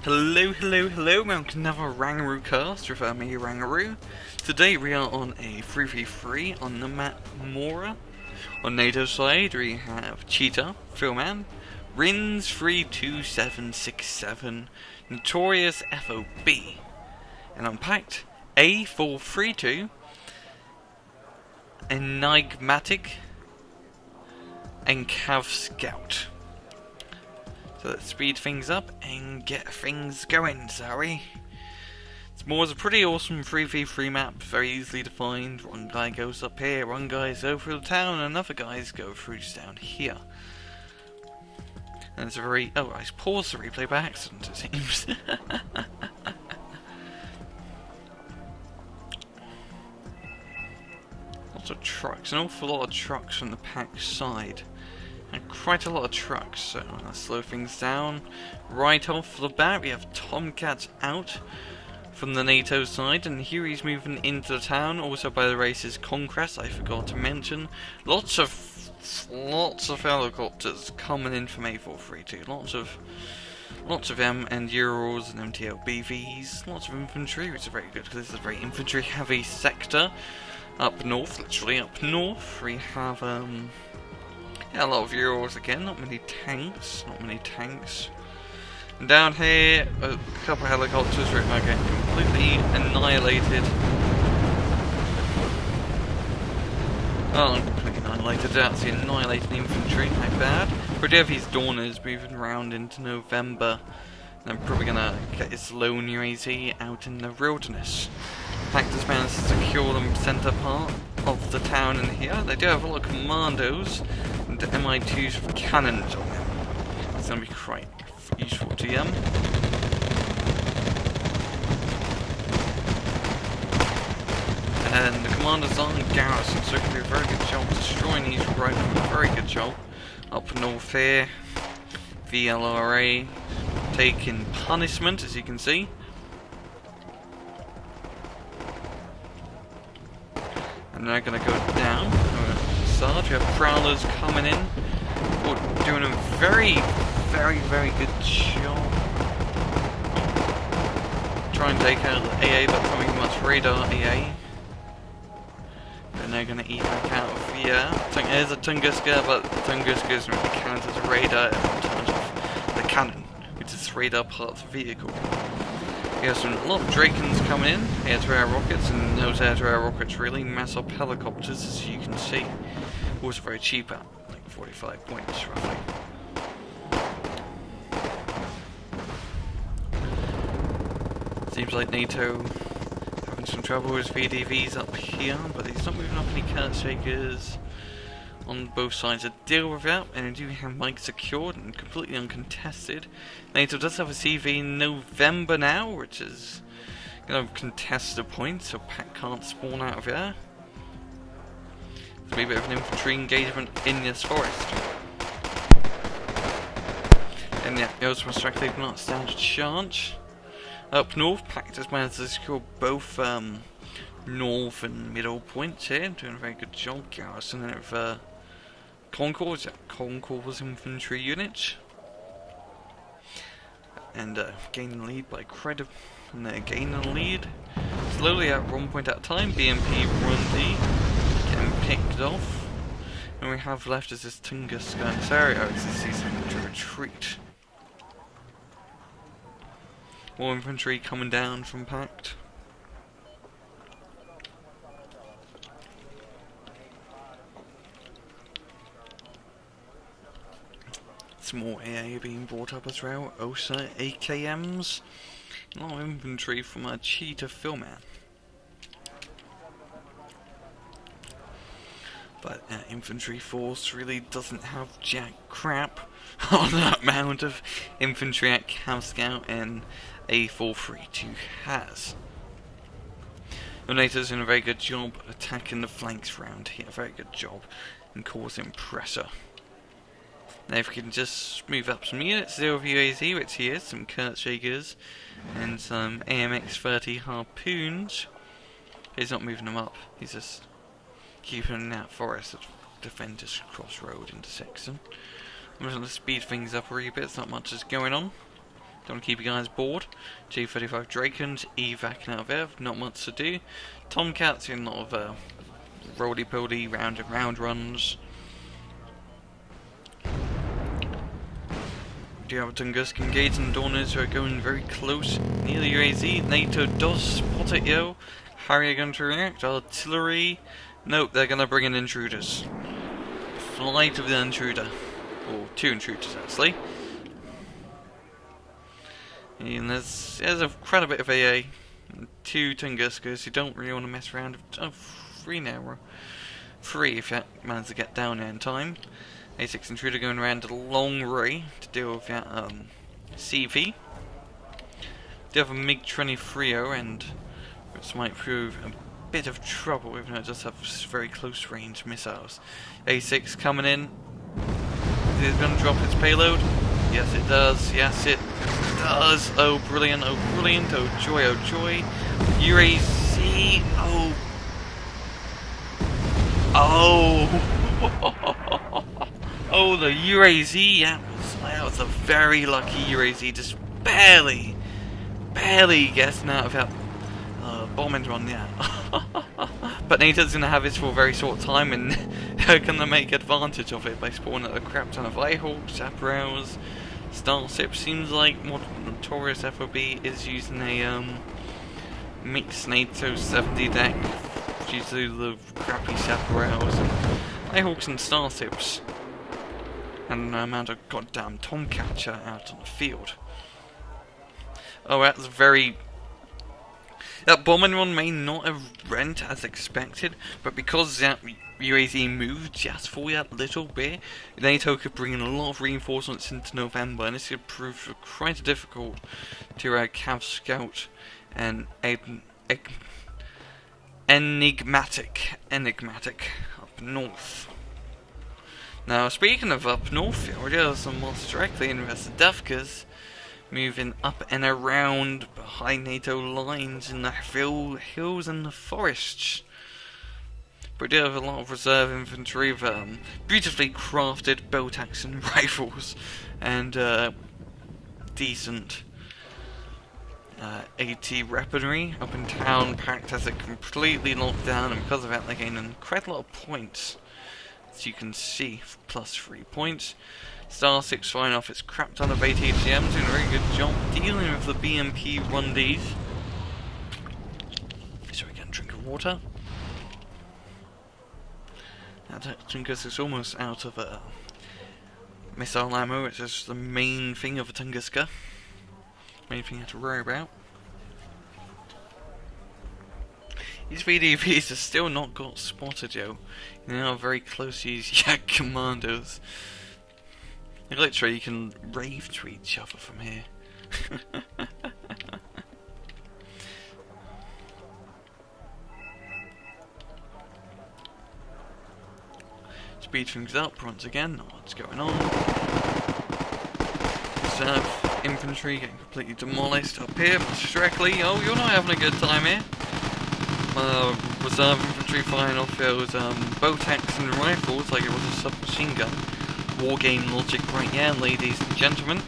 Hello, welcome to another RANGROOCAST with me, Rangaroo. Today we are on a 3v3 on the map Mora. On Nato side we have Cheetah, Philman, Rins 32767, Notorious F.O.B. And on Pact, A432, Enigmatic and Cav Scout. So let's speed things up and get things going, sorry. Mora's a pretty awesome 3v3 map, very easily defined. One guy goes up here, one guy goes through the town, and other guys go through just down here. And it's a very... oh, I paused the replay by accident, it seems. Lots of trucks, an awful lot of trucks from the Pact side. And quite a lot of trucks, so let's slow things down. Right off the bat, we have Tomcats out from the NATO side, and here he's moving into the town. Also by the race's Conquest, I forgot to mention. Lots of helicopters coming in from A432. Lots of them, and Urals and MTL BVs. Lots of infantry, which is very good because this is a very infantry-heavy sector. Up north, literally up north, we have yeah, a lot of Urals again, not many tanks. And down here, a couple of helicopters which are getting completely annihilated. Oh, completely annihilated, that's the annihilated infantry, not bad. Pretty have his Dawners moving around into November. And I'm probably gonna get his lone UAZ out in the wilderness. Pact has managed to secure the centre part of the town in here. They do have a lot of commandos and MI2s with cannons on them. It's going to be quite useful to them. And the commanders are in garrison, so it can do a very good job destroying these rifles. Very good job. Up north here, VLRA taking punishment, as you can see. And they're going to go down. Sarge, you have Prowlers coming in. Oh, doing a very good job. Try and take out the AA, but coming much radar AA. And they're going to eat back out of the there's a Tunguska, but Tunguska is really counted as a radar in terms of the cannon, which is the radar part of the vehicle. We have a lot of Drakens coming in, air-to-air rockets, and those air-to-air rockets really mess up helicopters, as you can see. Also very cheap at, like 45 points, roughly. Seems like NATO having some trouble with VDVs up here, but he's not moving up any current shakers on both sides to deal with that, and they do have Mike secured and completely uncontested. NATO does have a CV in November now, which is going to contest the point, so Pact can't spawn out of there. There'll be a bit of an infantry engagement in this forest. And yeah, the Ultimate Strike they've not stand a chance. Up north, Pact has managed to secure both north and middle points here, doing a very good job. Garrison of Concourse infantry units. And gaining the lead by quite a... and they're gaining the lead slowly at one point at a time. BMP Burundi getting picked off. And we have left is this Tunguska and Serio. He's having to retreat. More infantry coming down from Pact. Some more AA being brought up as well. OSA, AKMs. A lot of infantry from a Cheetah Philman. But infantry force really doesn't have jack crap on that amount of infantry at Cav Scout and A432 has. The NATO's doing a very good job attacking the flanks around here. Very good job in causing pressure. Now if we can just move up some units, 0 UAZ, which he is, some Kurt Shakers, and some AMX-30 harpoons. He's not moving them up, he's just keeping in that forest of Defenders Crossroad into Saxon. I'm just going to speed things up a wee bit, not much is going on. Don't keep you guys bored. J-35 Drakens, evac out of there, not much to do. Tomcats in a lot of roly-poly round and round runs. Do you have a Tunguska engaging the Dawners who are going very close near the UAZ? Nato does spot it, yo. How are you going to react? Artillery? Nope, they're going to bring in intruders. Fly to the intruder. Or 2 intruders, actually. And there's quite a bit of AA. 2 Tunguskas. You don't really want to mess around. Oh, 3 now. 3 if you manage to get down there in time. A6 intruder going around a long way to deal with that CV. They have a MiG-23 and this might prove a bit of trouble, even though it does have very close range missiles. A6 coming in. Is it going to drop its payload? Yes it does, yes it does. Oh brilliant, oh brilliant, oh joy, oh joy. UAC, oh. Oh. Oh, the UAZ, that was a very lucky UAZ, just barely getting out of that bombing run, yeah. But NATO's going to have this for a very short time, and they're going to make advantage of it by spawning a crap ton of Hawks, Chaparrals, Starships. Seems like more Notorious F.O.B is using a mixed NATO 70 deck due to the crappy Chaparrals and Hawks and Starships. And the amount of goddamn Tomcatcher out on the field. Oh, that's very... That bombing run may not have went as expected, but because that UAZ moved just for that little bit, NATO could bring in a lot of reinforcements into November, and this could prove quite difficult to Cav Scout and Enigmatic up north. Now, speaking of up north, there are some monsters directly invested Defkers moving up and around behind NATO lines in the hills and the forests. But we do have a lot of reserve infantry with beautifully crafted bolt action rifles and decent AT weaponry. Up in town, Pact has it completely locked down, and because of that they're gaining quite a lot of points. As you can see, +3 points. Star 6 flying off its crap ton of ATGMs, doing a very good job dealing with the BMP 1Ds. So we get a drink of water. That Tunguska is almost out of missile ammo, which is the main thing of a Tunguska. Main thing you have to worry about. These VDVs have still not got spotted, yo. They are very close to these Yak commandos. Like, literally, you can rave to each other from here. Speed things up once again. What's going on? Reserve infantry getting completely demolished up here. Directly. Oh, you're not having a good time here. Reserve infantry firing off those bolt action rifles like it was a submachine gun. Wargame logic right here, ladies and gentlemen.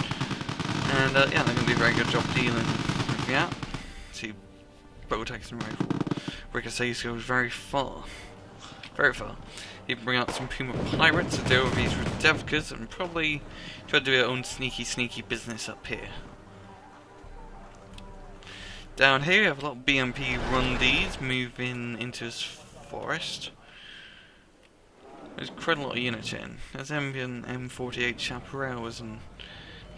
And yeah, they're going to do a very good job dealing with that. See, bolt action rifle. Ricochet goes very far. Very far. You can bring out some Puma pirates to deal with these Devkas and probably try to do their own sneaky business up here. Down here we have a lot of BMP 1Ds moving into this forest. There's quite a lot of units in. There's Ambient M48 Chaparrals and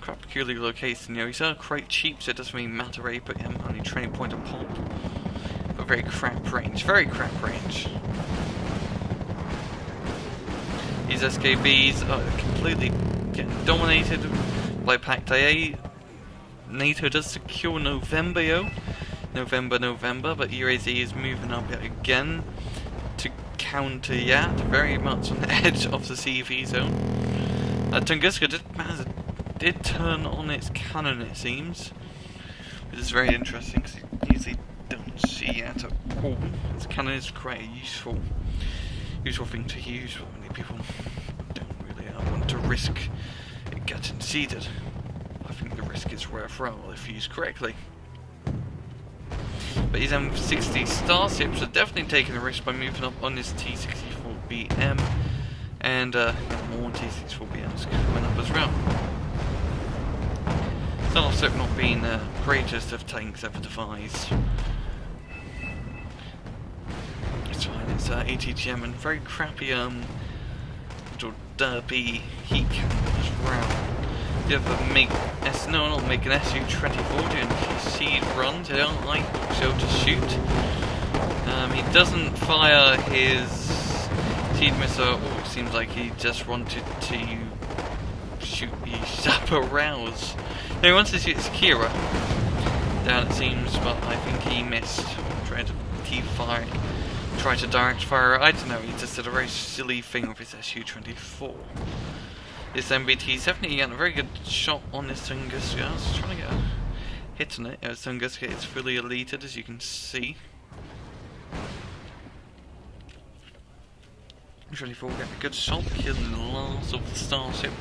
quite peculiar location. You know, these are quite cheap, so it doesn't really matter where you put them, only 20 point a pop. But very crap range, very crap range. These SKBs are completely getting dominated by Pact IA. NATO does secure November, yo. November, but UAZ is moving up yet again to counter that, very much on the edge of the CV zone. Tunguska did turn on its cannon, it seems, which is very interesting because you usually don't see that at all. Its cannon is quite a useful thing to use, but many people don't really want to risk it getting seeded. think the risk is worthwhile if used correctly. But his M60 starships are definitely taking a risk by moving up on his T-64BM, and more T-64BMs coming up as well. Starship not being the greatest of tanks ever devised. It's fine, it's ATGM and very crappy little derpy heat cannon as well. You have a make an SU-2040 and seed runs. They don't like so to shoot. He doesn't fire his seed missile. Oh, it seems like he just wanted to shoot the Zappa Rouse. No, he wants to shoot his Kira down, it seems, but I think he missed. Tried to keep firing. Tried to direct fire. I don't know. He just did a very silly thing with his SU-24. This MBT-70 getting a very good shot on this Tunguska. I was trying to get a hit on it. Tunguska is fully elited, as you can see. 24 getting a good shot, killing the last of the starship.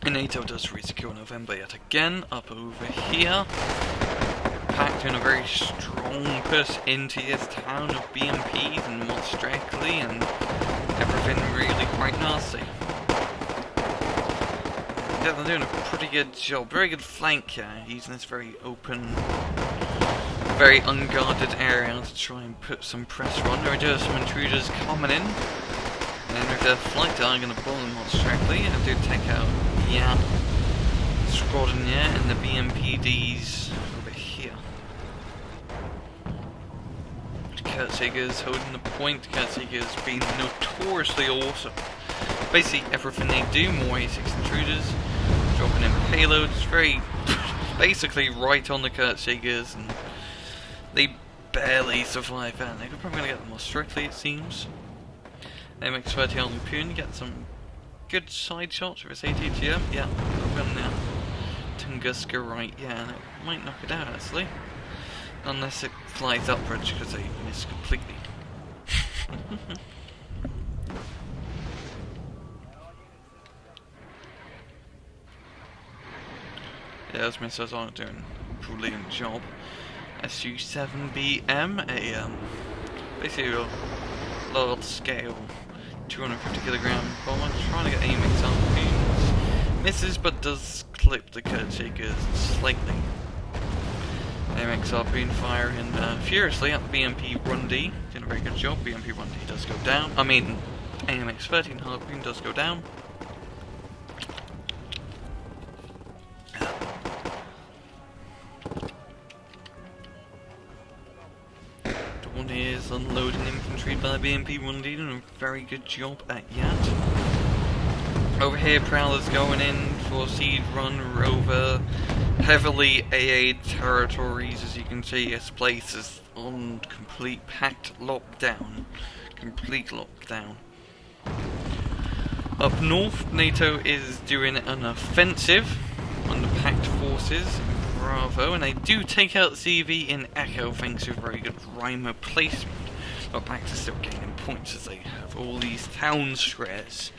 And Nato does re-secure November yet again, up over here. Pact doing a very strong push into his town of BMPs and more directly, and everything really quite nasty. Yeah, they're doing a pretty good job. Very good flank here, using this very open, very unguarded area to try and put some pressure on. There are just some intruders coming in. And with their flight down, I'm going to blow them more directly. I do take out, yeah, Squadron, yeah, and the BMPDs over here. Kurtzjäger's holding the point. Kurtzjäger's been notoriously awesome. Basically everything they do, more A6 intruders, dropping in payloads, very basically right on the Kurtzjägers, and they barely survive that. They're probably going to get them more strictly, it seems. MX-30 on Poon, get some good side shots with his ATGM. Yeah, open now. Tunguska right, yeah, and it might knock it out actually. Unless it flies upwards because they miss completely. Yeah, those missiles aren't doing a brilliant job. SU-7BM, basically a large scale 250 kilogram bomber, trying to get AMX on. Misses but does clip the Kurtzjägers slightly. AMX Harpoon firing furiously at the BMP 1D, doing a very good job. BMP 1D does go down. I mean, AMX 13 Harpoon does go down. Dawn is unloading infantry by BMP 1D, doing a very good job at that. Over here, Prowler's going in for Seed Run over heavily AA territories. As you can see, this place is on complete Pact lockdown. Complete lockdown. Up north, Nato is doing an offensive on the Pact forces in Bravo, and they do take out CV in Echo thanks to a very good Rhymer placement. But Pact is still gaining points as they have all these town squares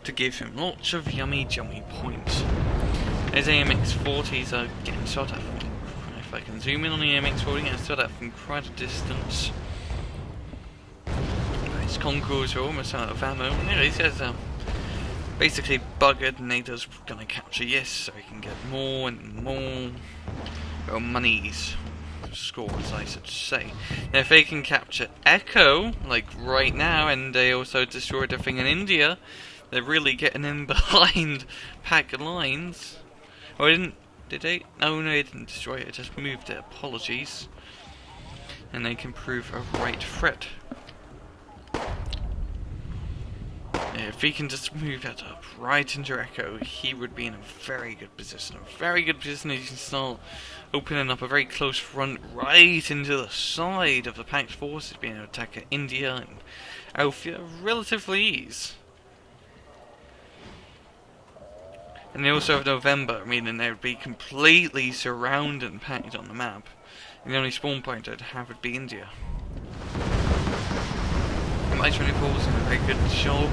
to give him lots of yummy points. His AMX-40s are getting shot at from, if I can zoom in on the AMX-40, getting shot at from quite a distance. His Concours are almost out of ammo. Anyway, he says basically buggered. NATO's gonna capture yes, so he can get more and more monies. Scores, I should say. Now, if they can capture Echo, like right now, and they also destroyed everything in India, they're really getting in behind Pact lines. Oh, did they? Oh, no, they didn't destroy it, just moved it. Apologies. And they can prove a right threat. Yeah, if he can just move that up right into Echo, he would be in a very good position. A very good position. He can start opening up a very close front right into the side of the Pact forces, being able to attack India and Althea relatively ease. And they also have November, meaning they would be completely surrounding Pact on the map. And the only spawn point they'd have would be India. My 24 is doing a very good job,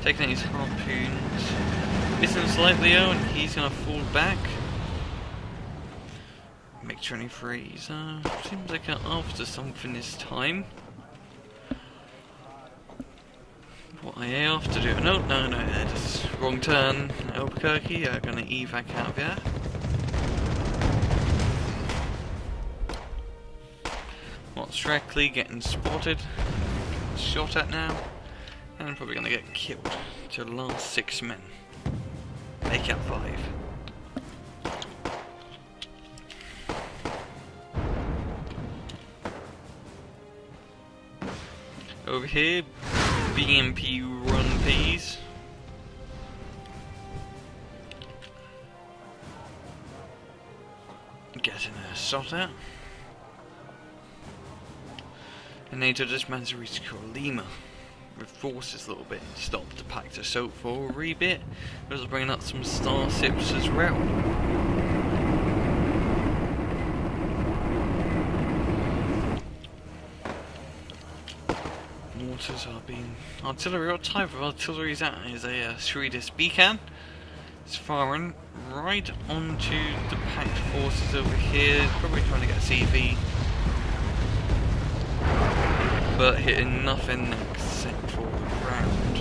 taking out his harpoons. missing slightly out, and he's gonna fall back. MiG-23's seems like they're after something this time. What are they after do? No, just wrong turn. Albuquerque are gonna evac out of here. What's directly getting spotted, shot at now, and probably gonna get killed to the last 6 men. Make up 5. Over here, BMP run Ps. Getting a shot at. And Nato just managed to reach Lima with forces a little bit and stop the Pact assault for a wee bit. It was bringing up some starships as well. Mortars are being artillery. What type of artillery is that? Is a Swedish beacon. It's firing right onto the Pact forces over here. Probably trying to get a CV, but hitting nothing except for the ground.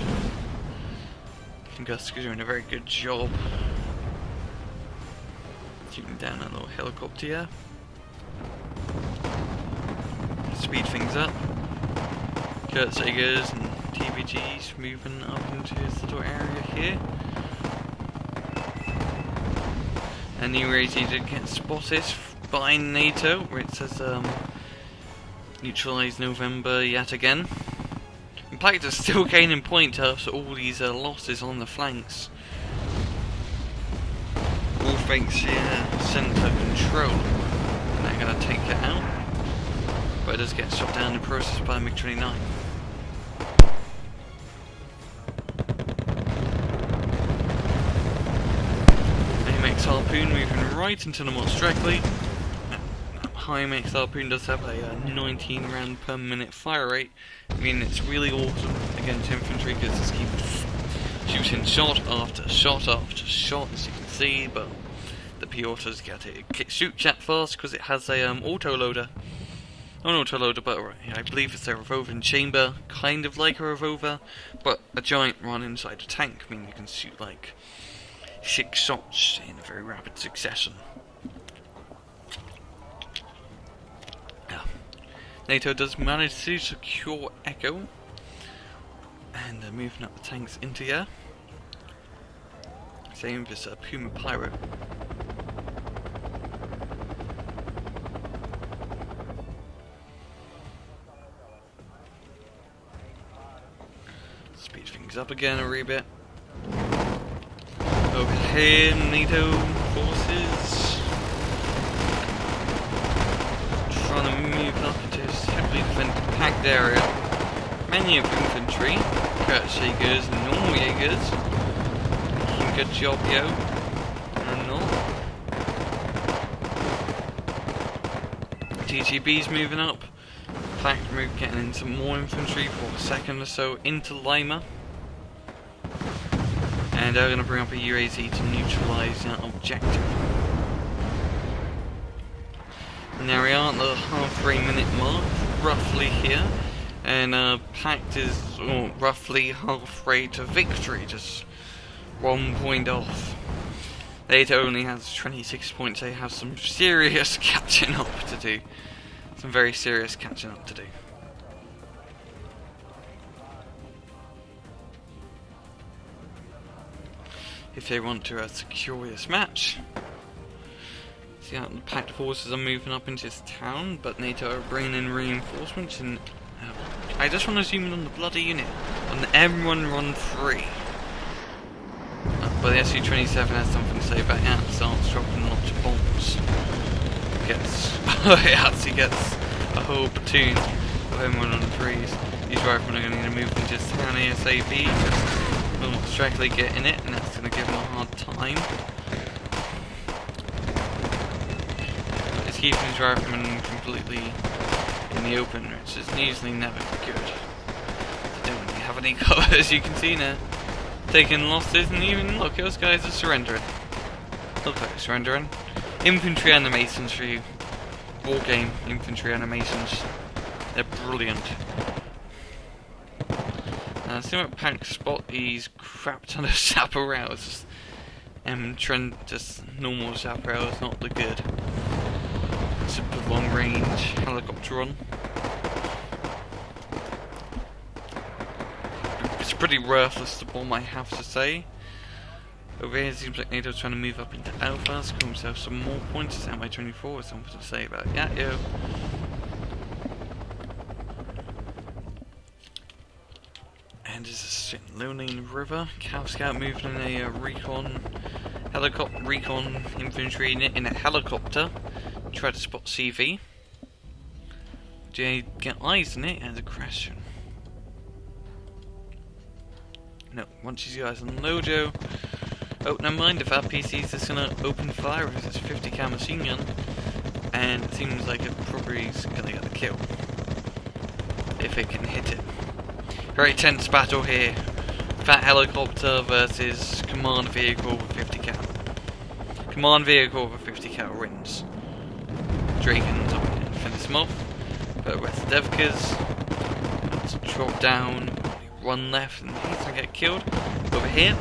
I think Gus is doing a very good job shooting down a little helicopter here. Speed things up. Kurtzegers and TVGs moving up into this little area here. And the UAZ did get spotted by Nato, where it says neutralised November yet again. In fact, it's still gaining points after all these losses on the flanks. All thanks to centre control. And they're going to take it out. But it does get shot down in the process by MiG-29. AMX Harpoon moving right into the Moss directly. High AMX Harpoon does have a 19 round per minute fire rate. I mean, it's really awesome against infantry because it's keeps shooting shot after shot after shot, as you can see. But the P-Autos get it shoot chat fast because it has a auto-loader. Not an auto-loader, but I believe it's a revolving chamber, kind of like a revolver, but a giant run inside a tank. I mean, you can shoot like 6 shots in a very rapid succession. Yeah. Nato does manage to secure Echo, and they're moving up the tanks into here. Same with this Puma Pyro. Speed things up again a wee bit. Over here, NATO forces trying to move up into this heavily defended Pact area. Many of infantry, Kurtzjägers and normal Jägers. Making a good job, yo. And not. TGB's moving up. Pact getting in some more infantry for a second or so into Lima. And they're going to bring up a UAZ to neutralise that objective. And there we are at the halfway minute mark, roughly here. And Pact is roughly halfway to victory, just 1 point off. Nato only has 26 points, they have some serious catching up to do. Some very serious catching up to do. If they want to secure this match. See how the Pact forces are moving up into this town, but NATO are bringing in reinforcements. And I just want to zoom in on the bloody unit on the M1 run 3. But the Su-27 has something to say about that. Starts dropping lots of bombs. It actually gets a whole platoon of M1 on 3s. These riflemen are going to move into this town ASAP. Will not directly get in it, and that's going to give them a hard time. It's keeping his riflemen completely in the open, which is usually never good. They don't really have any cover, as you can see now. taking losses, and even look, those guys are surrendering. Look like they're surrendering. Infantry animations for you. Wargame infantry animations. They're brilliant. See what Pact spot these crap ton of chaparrals. Just normal chaparrals, not the good. Super long range helicopter run. It's pretty worthless the bomb, I have to say. Over here it seems like Nato's trying to move up into Alpha, score himself some more points. It's MI 24, something to say about that, yo. And there's a sitting lonely in the river. Cav Scout moving in a recon infantry in a helicopter. Try to spot CV. Do you get eyes on it? And a crash. No, once you guys on Lojo. Oh, never mind, if that PC's just gonna open fire with its 50 cal machine gun, and it seems like it probably is gonna get the kill. If it can hit it. Very tense battle here. Fat helicopter versus command vehicle with 50 cal. Command vehicle with 50 cal wins. Dragons are going to finish them off. But with Devkas, let's drop down, one left, and he's gonna get killed. Over here.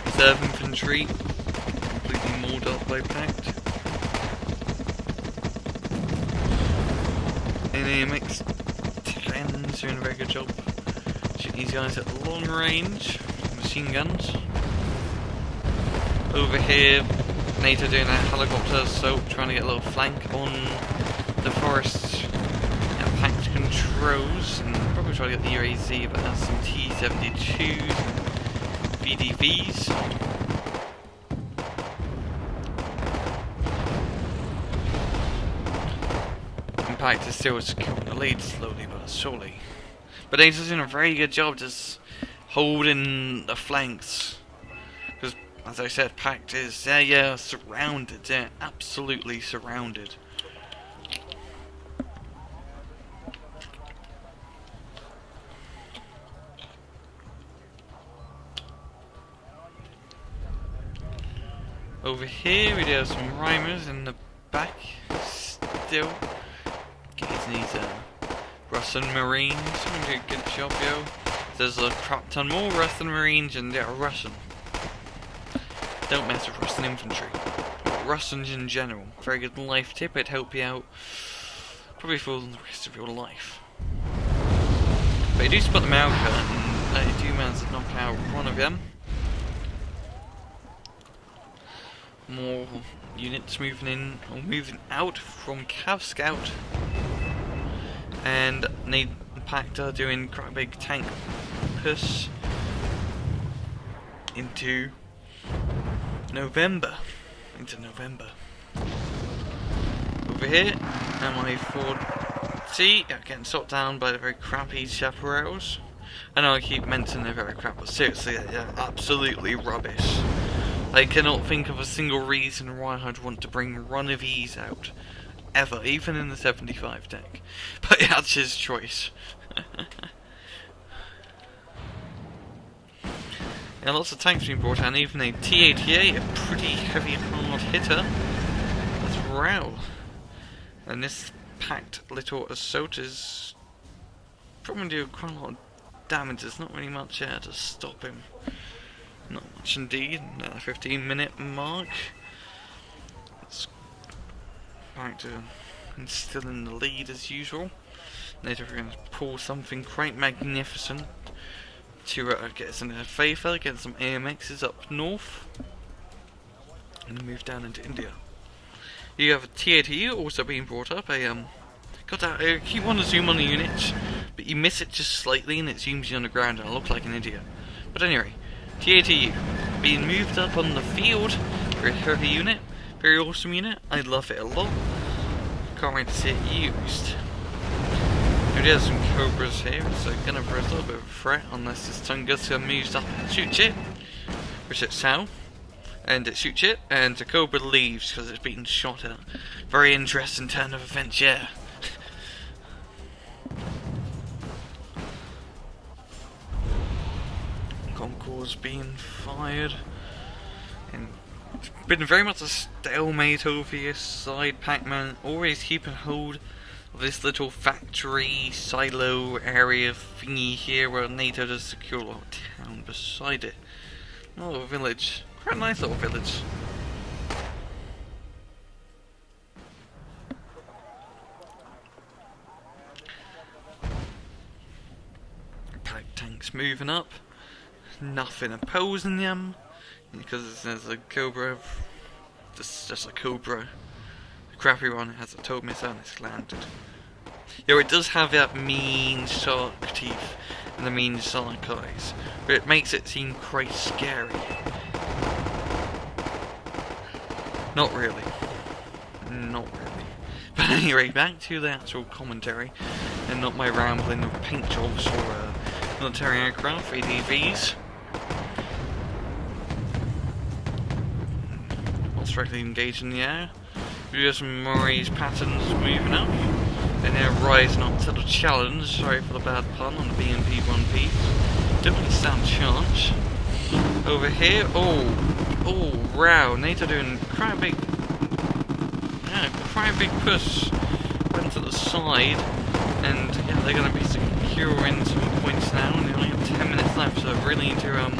Reserve infantry, completely mauled up by Pact. Mixed 10s doing a very good job. Shooting these guys at long range, machine guns. Over here, Nato doing a helicopter assault, trying to get a little flank on the forest. And Pact controls, and probably try to get the UAZ, but that's some T-72s. VDVs. Pact is still securing the lead slowly but surely. But he's doing a very good job just holding the flanks. Because, as I said, Pact is, surrounded. They're absolutely surrounded. Over here we do have some rhymers in the back still. Getting these Russian Marines. Doing a good job, yo. There's a crap ton more Russian Marines and they're Russian. Don't mess with Russian infantry. Russians in general. Very good life tip, it'd help you out probably for the rest of your life. But you do spot them out and you do manage to knock out one of them. More units moving in or moving out from Cav Scout, and Pact are doing quite a big tank push into November. Over here, MI 4T getting shot down by the very crappy chaparrals. I know I keep mentioning they're very crap, but seriously, they're absolutely rubbish. I cannot think of a single reason why I'd want to bring one of these out. Ever, even in the 75 deck. But that's his choice. Yeah, lots of tanks being brought out, even a T-88, a pretty heavy hard hitter. That's Row. And this Pact little assault is probably doing quite a lot of damage. There's not really much there to stop him. Not much indeed. 15-minute mark. It's back to still in the lead as usual. Nato are going to pull something quite magnificent to get us into favour, get some AMXs up north, and then move down into India. You have a T-80U also being brought up. I keep wanting to zoom on the units, but you miss it just slightly and it zooms you on the ground and I look like an idiot. But anyway. T-80U being moved up on the field. Very heavy unit, very awesome unit. I love it a lot. Can't wait to see it used. There is some Cobras here, so gonna pose a little bit of a threat unless this Tunguska moves up and shoots it, which it's how. And it shoots it, and the Cobra leaves because it's being shot at. Very interesting turn of events, yeah. Concourse being fired. And it's been very much a stalemate over this side. Pac-Man always keeping hold of this little factory silo area thingy here where Nato does secure a little town beside it. A little village. Quite a nice little village. Pact tanks moving up. Nothing opposing them. Because there's a Cobra. Just a Cobra. The crappy one has a tow missile and it's landed. Yeah, it does have that mean shark teeth and the mean shark eyes, but it makes it seem quite scary. Not really. Not really. But anyway, back to the actual commentary, and not my rambling of paint jobs or military aircraft, ADVs. Not directly engaged in the air. We do some Murray's patterns moving up. And they're rising up to the challenge. Sorry for the bad pun on the BMP 1P. Don't really stand a chance. Over here, oh, wow. Nato doing quite a big push. Went to the side, and yeah, they're going to be securing some points now. And they only have 10 minutes left, so really need to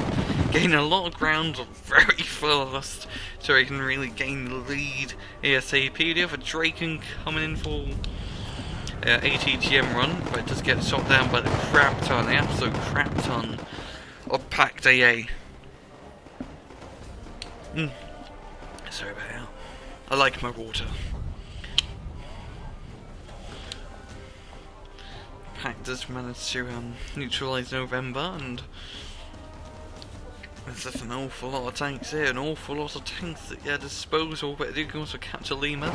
gain a lot of ground very fast, so he can really gain the lead ASAP. We do have a Draken coming in for ATGM run, but it does get shot down by the crap ton, the absolute crap ton of Pact AA. Sorry about that. I like my water. Pact does manage to neutralise November, and there's just an awful lot of tanks here, an awful lot of tanks at their disposal, but they do also capture Lima.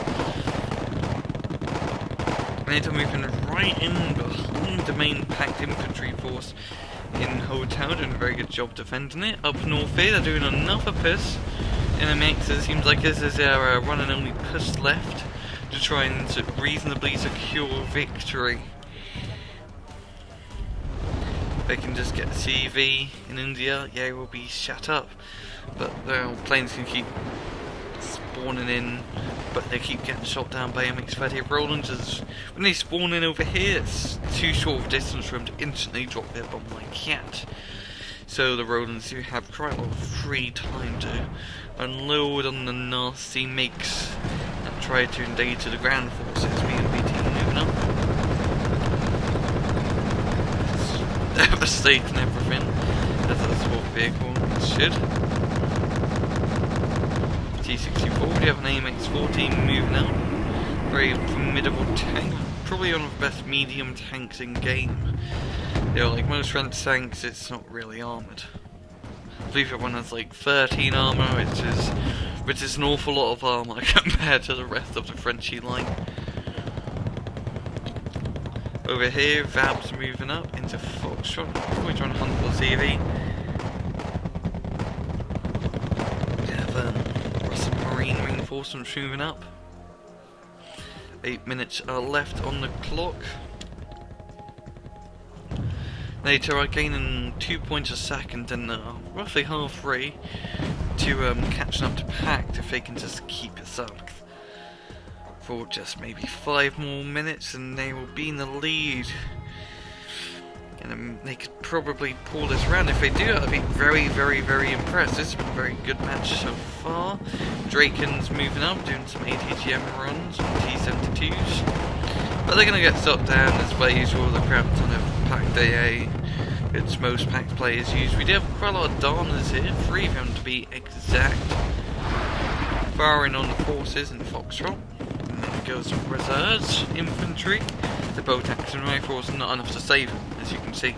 Nato moving right in behind the main Pact infantry force in Hotel, doing a very good job defending it. Up north here, they're doing another push in a mix. It seems like this is their one and only push left to try and reasonably secure victory. They can just get CV in India, yeah, it will be shut up. But their planes can keep spawning in, but they keep getting shot down by MX-30 Roland. When they spawn in over here, it's too short of distance for them to instantly drop their bomb like cat. So the Rolands do have quite a lot of free time to unload on the nasty MiGs and try to engage to the ground forces. BMP team moving up. It's devastating everything. That's a sport vehicle, it should. T64, we have an AMX-14 moving out. Very formidable tank, probably one of the best medium tanks in game. You know, like most French tanks, it's not really armoured. I believe everyone has like 13 armour, which is an awful lot of armour compared to the rest of the Frenchy line. Over here, Vab's moving up into Foxtrot, probably trying to hunt for CV. Reinforcements moving up. 8 minutes are left on the clock. Nato are gaining 2 points a second and roughly halfway to catching up to Pact if they can just keep this up for just maybe 5 more minutes, and they will be in the lead. And they could probably pull this round. If they do, I'd be very, very, very impressed. This has been a very good match so far. Draken's moving up, doing some ATGM runs on T-72s. But they're going to get shot down as per usual. The crap ton of Pact AA, which most Pact players use. We do have quite a lot of Darners here, 3 of them to be exact. Firing on the forces in Foxtrot. And then it goes with reserves, infantry. The bolt action rifles, not enough to save them, as you can see.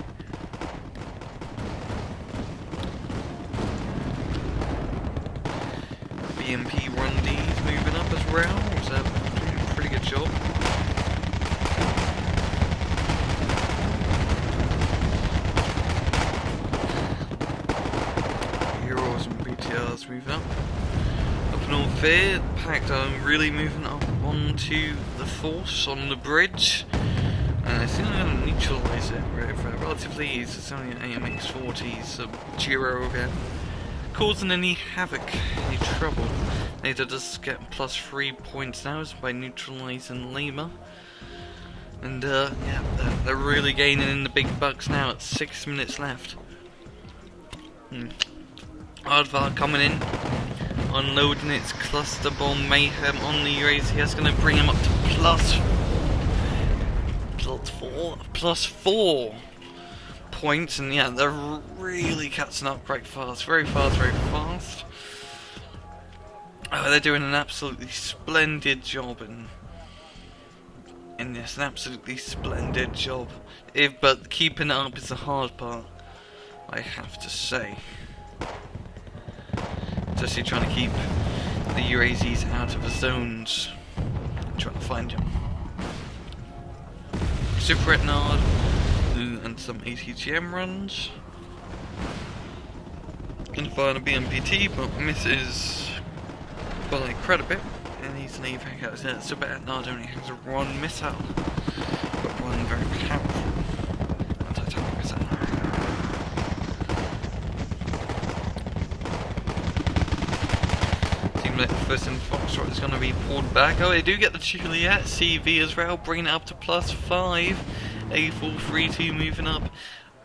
BMP 1Ds moving up as well, so doing a pretty good job. Heroes and BTRs moving up. Up north here, the Pact are really moving up onto the force on the bridge. And I think I'm going to neutralise it relatively easy. It's only an AMX 40, so Giro again. Causing any havoc, any trouble. Nato does get +3 points now by neutralising Lima. And yeah, they're really gaining in the big bucks now at 6 minutes left. Aardvark coming in, unloading its cluster bomb mayhem on the UAZ. That's going to bring him up to +4 points, and yeah, they're really catching up quite fast, very fast. Oh, they're doing an absolutely splendid job in this, an absolutely splendid job. But keeping it up is the hard part, I have to say. Just trying to keep the UAZs out of the zones, trying to find him. Super Retnard and some ATGM runs. Gonna find a BMPT, but misses by quite a bit, and he's an evac out there. Super Retnard only has a 1 missile, but 1 very powerful anti-tank missile. Like the first in Foxtrot is going to be pulled back. Oh, they do get the Juliet CV as well, bringing it up to +5. A432 moving up.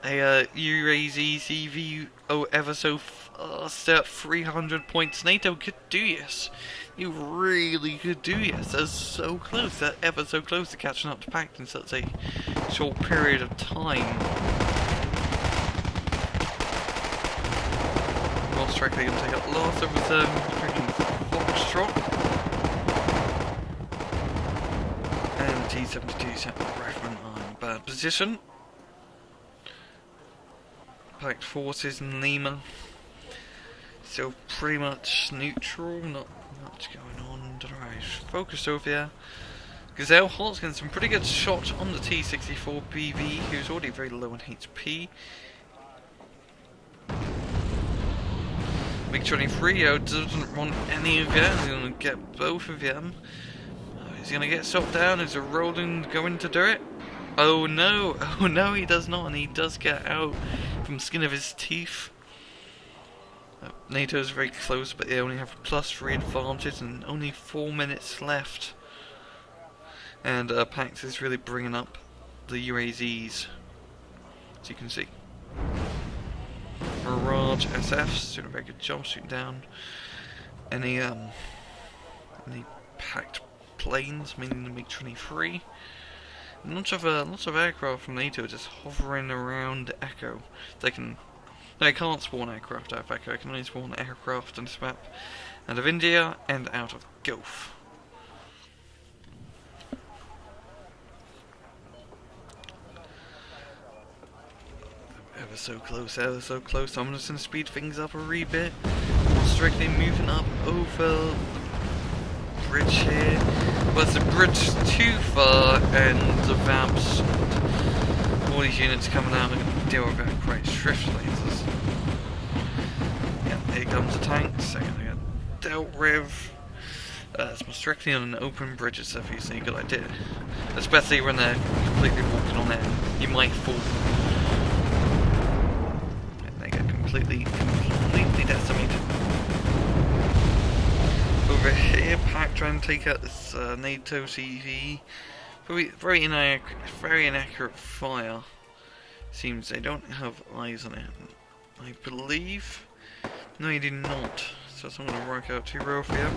A UAZ CV, ever so fast at 300 points. Nato could do this. You really could do this. They're so close. They're ever so close to catching up to Pact in such a short period of time. Well, strike, they can take up lots of reserve. And T-72 set the Referent on bad position. Pact forces in Lima still pretty much neutral, not much going on. Alright, focus over here. Gazelle Holt's getting some pretty good shots on the T-64 BV, who's already very low on HP. MiG-23 doesn't want any of them. He's going to get both of them. He's going to get shot down. Is Roland going to do it? Oh no, he does not, and he does get out from the skin of his teeth. NATO is very close, but they only have +3 advantage and only 4 minutes left. And Pact is really bringing up the UAZs, as you can see. Mirage SFs doing a very good job shooting down any Pact planes, mainly the MiG-23. Lots of aircraft from NATO just hovering around Echo. They can't spawn aircraft out of Echo. They can only spawn aircraft on this map out of India and out of Gulf. Ever so close, ever so close. I'm just going to speed things up a wee bit. Strictly moving up over the bridge here. But the bridge too far, and the VAMPs and all these units coming out are going to deal with that quite swiftly. Yeah, here comes the tanks. They're going to get dealt with. It's more strictly on an open bridge, it's obviously a good idea. Especially when they're completely walking on air. You might fall. Completely decimated. Over here, Pact trying to take out this NATO CV. Very inaccurate fire. Seems they don't have eyes on it, I believe. No, they do not. So I'm going to work out 2 row for you.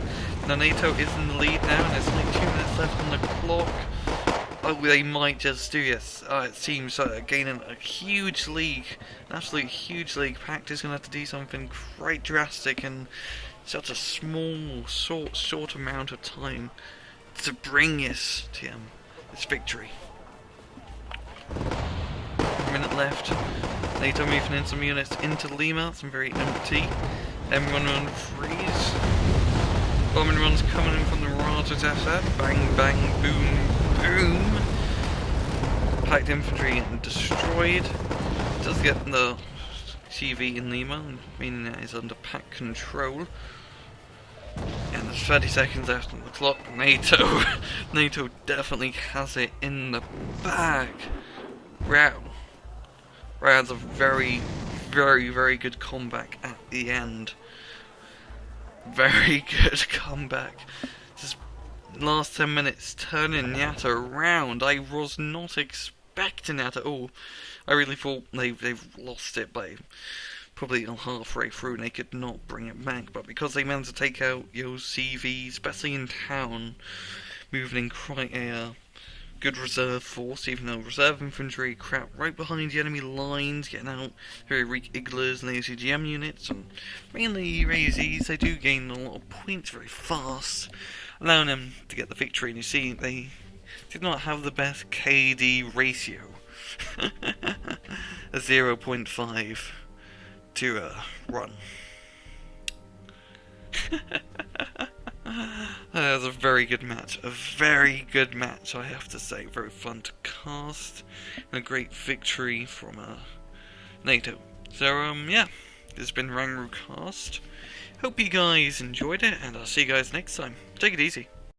Now NATO is in the lead now, and there's only 2 minutes left on the clock. Oh, they might just do this. It seems gaining a huge lead, an absolute huge lead. Pact is going to have to do something quite drastic in such a small, short amount of time to bring this to this victory. 1 minute left. NATO moving in some units into Lima, some very empty M113s. Bombing runs coming in from the Rajah's SF. Bang, bang, boom, boom. Pact infantry getting destroyed. It does get the CV in Lima, meaning that is under Pact control. And there's 30 seconds left on the clock. Nato, Nato definitely has it in the bag. Wow. Wow, that's a very, very good comeback at the end. Very good comeback. Just last 10 minutes turning Nato around. I was not expecting that at all. I really thought they've lost it by probably halfway through and they could not bring it back. But because they managed to take out Yo's CV, especially in town, moving in quite a good reserve force, even though reserve infantry crap right behind the enemy lines, getting out very weak Igglers and ACGM units, and mainly Razzies, they do gain a lot of points very fast, allowing them to get the victory. And you see, they did not have the best KD ratio. A 0.5 to 1. That was a very good match. A very good match, I have to say. Very fun to cast. And a great victory from Nato. So, yeah. This has been RANGROOCAST. Hope you guys enjoyed it, and I'll see you guys next time. Take it easy.